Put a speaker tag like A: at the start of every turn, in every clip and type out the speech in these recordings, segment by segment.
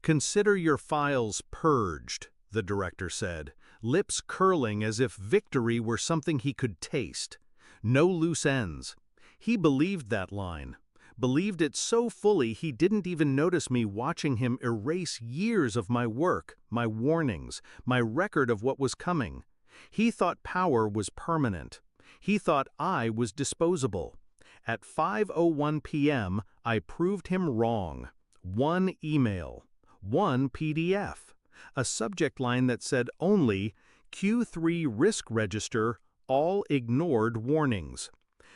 A: "Consider your files purged," the director said, lips curling as if victory were something he could taste. No loose ends. He believed that line. Believed it so fully he didn't even notice me watching him erase years of my work, my warnings, my record of what was coming. He thought power was permanent. He thought I was disposable. At 5:01 p.m., I proved him wrong. One email. One PDF. A subject line that said only Q3 Risk Register, all ignored warnings.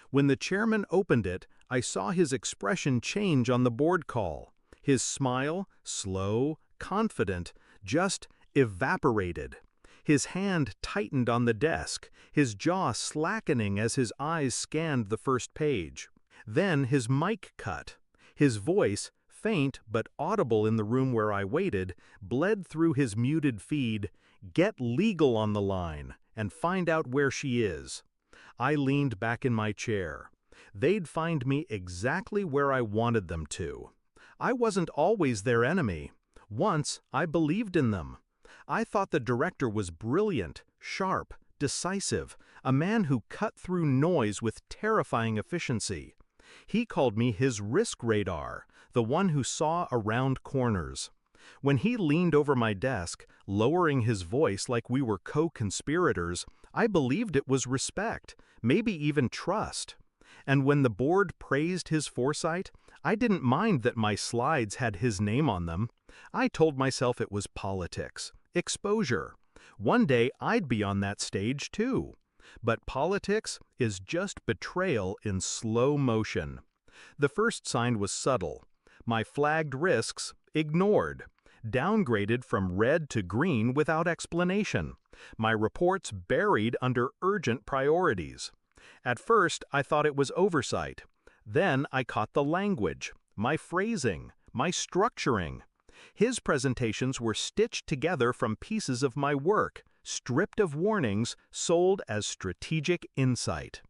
A: When the chairman opened it, I saw his expression change on the board call. His smile, slow, confident, just evaporated. His hand tightened on the desk, his jaw slackening as his eyes scanned the first page. Then his mic cut. His voice, faint but audible in the room where I waited, bled through his muted feed, "Get legal on the line and find out where she is." I leaned back in my chair. They'd find me exactly where I wanted them to. I wasn't always their enemy. Once, I believed in them. I thought the director was brilliant, sharp, decisive, a man who cut through noise with terrifying efficiency. He called me his risk radar, the one who saw around corners. When he leaned over my desk, lowering his voice like we were co-conspirators, I believed it was respect, maybe even trust. And when the board praised his foresight, I didn't mind that my slides had his name on them. I told myself it was politics, exposure. One day I'd be on that stage too. But politics is just betrayal in slow motion. The first sign was subtle. My flagged risks, ignored. Downgraded from red to green without explanation. My reports buried under urgent priorities. At first, I thought it was oversight. Then I caught the language, my phrasing, my structuring. His presentations were stitched together from pieces of my work, stripped of warnings, sold as strategic insight.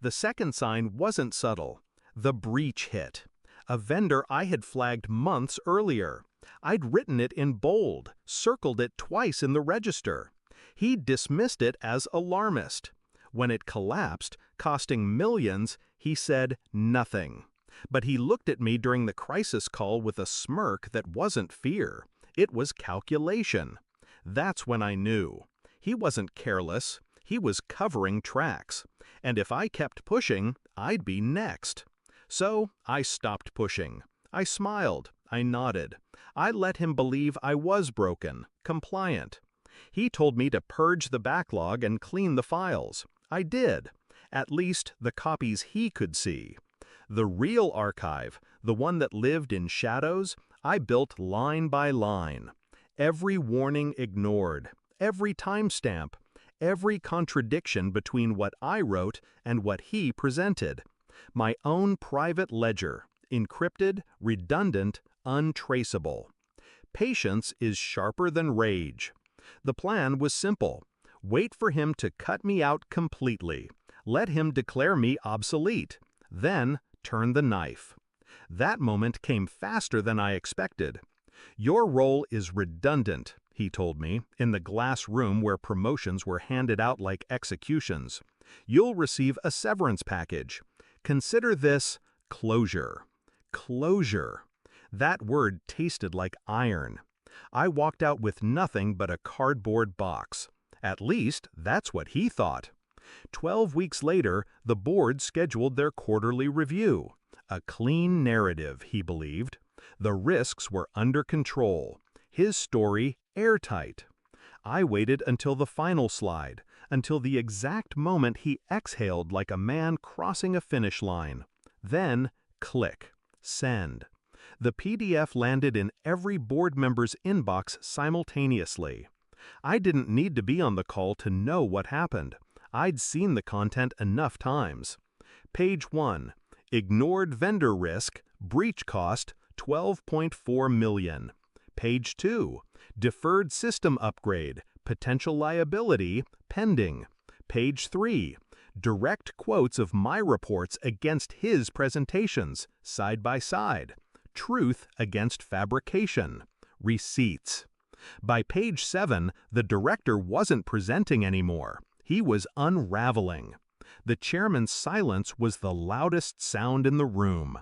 A: The second sign wasn't subtle. The breach hit. A vendor I had flagged months earlier. I'd written it in bold, circled it twice in the register. He dismissed it as alarmist. When it collapsed, costing millions, he said nothing. But he looked at me during the crisis call with a smirk that wasn't fear. It was calculation. That's when I knew. He wasn't careless. He was covering tracks. And if I kept pushing, I'd be next. So I stopped pushing. I smiled. I nodded. I let him believe I was broken, compliant. He told me to purge the backlog and clean the files. I did. At least the copies he could see. The real archive, the one that lived in shadows, I built line by line. Every warning ignored, every timestamp, every contradiction between what I wrote and what he presented. My own private ledger, encrypted, redundant, untraceable. Patience is sharper than rage. The plan was simple. Wait for him to cut me out completely. Let him declare me obsolete. Then turn the knife. That moment came faster than I expected. "Your role is redundant," he told me, in the glass room where promotions were handed out like executions. "You'll receive a severance package. Consider this closure." Closure. That word tasted like iron. I walked out with nothing but a cardboard box. At least, that's what he thought. 12 weeks later, the board scheduled their quarterly review. A clean narrative, he believed. The risks were under control. His story airtight. I waited until the final slide, until the exact moment he exhaled like a man crossing a finish line. Then, click. Send. The PDF landed in every board member's inbox simultaneously. I didn't need to be on the call to know what happened. I'd seen the content enough times. Page 1. Ignored vendor risk, breach cost, $12.4 million. Page 2. Deferred system upgrade, potential liability, pending. Page 3. Direct quotes of my reports against his presentations, side by side. Truth against fabrication. receipts. By page 7, the director wasn't presenting anymore. He was unraveling. The chairman's silence was the loudest sound in the room.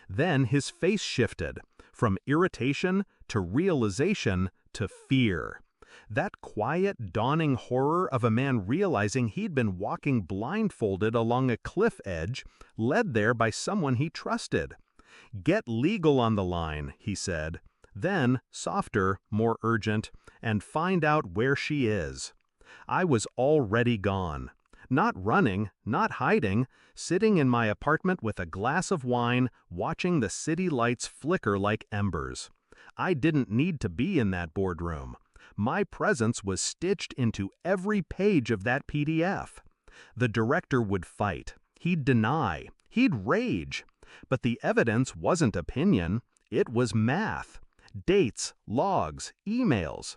A: Then his face shifted, from irritation to realization to fear. That quiet, dawning horror of a man realizing he'd been walking blindfolded along a cliff edge, led there by someone he trusted. "Get legal on the line," he said. Then, softer, more urgent, "and find out where she is." I was already gone. Not running, not hiding, sitting in my apartment with a glass of wine, watching the city lights flicker like embers. I didn't need to be in that boardroom. My presence was stitched into every page of that PDF. The director would fight. He'd deny. He'd rage. But the evidence wasn't opinion. It was math. Dates, logs, emails.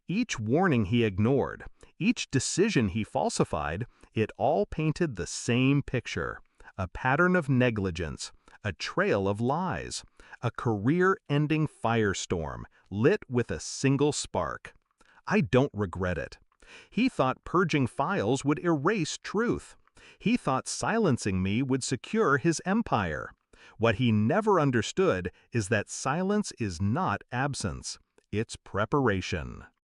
A: Each warning he ignored, each decision he falsified, it all painted the same picture. A pattern of negligence, a trail of lies, a career-ending firestorm, lit with a single spark. I don't regret it. He thought purging files would erase truth. He thought silencing me would secure his empire. What he never understood is that silence is not absence. It's preparation.